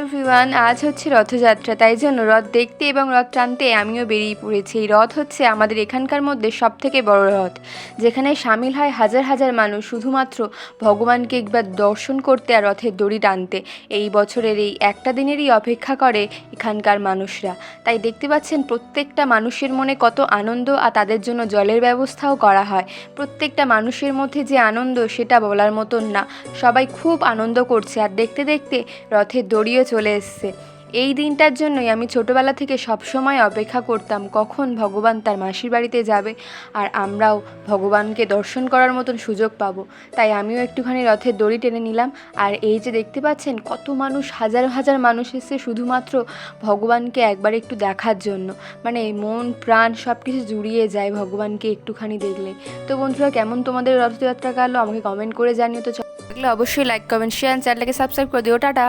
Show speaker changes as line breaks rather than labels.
Everyone, আজ হচ্ছে রথযাত্রা, তাই জন্য রথ দেখতে এবং রথ টানতে আমিও বেরিয়ে পড়েছি। এই রথ হচ্ছে আমাদের এখানকার মধ্যে সবথেকে বড় রথ, যেখানে সামিল হয় হাজার হাজার মানুষ শুধুমাত্র ভগবানকে একবার দর্শন করতে আর রথের দড়ি টানতে। এই বছরের এই একটা দিনেরই অপেক্ষা করে এখানকার মানুষরা। তাই দেখতে পাচ্ছেন প্রত্যেকটা মানুষের মনে কত আনন্দ, আর তাদের জন্য জলের ব্যবস্থাও করা হয়। প্রত্যেকটা মানুষের মধ্যে যে আনন্দ সেটা বলার মতন না। সবাই খুব আনন্দ করছে, আর দেখতে দেখতে রথের দড়িও চলে এসছে। এই দিনটার জন্যই আমি ছোটোবেলা থেকে সবসময় অপেক্ষা করতাম কখন ভগবান তার মাসির বাড়িতে যাবে আর আমরাও ভগবানকে দর্শন করার মতন সুযোগ পাবো। তাই আমিও একটুখানি রথের দড়ি টেনে নিলাম। আর এই যে দেখতে পাচ্ছেন কত মানুষ, হাজার হাজার মানুষ এসেছে শুধুমাত্র ভগবানকে একবার একটু দেখার জন্য। মানে মন প্রাণ সব কিছু জুড়িয়ে যায় ভগবানকে একটুখানি দেখলে। তো বন্ধুরা, কেমন তোমাদের রথযাত্রা কাটলো আমাকে কমেন্ট করে জানিও। তো লাগলে অবশ্যই লাইক কমেন্ট শেয়ার, চ্যানেলটাকে সাবস্ক্রাইব করে দিও। টাটা।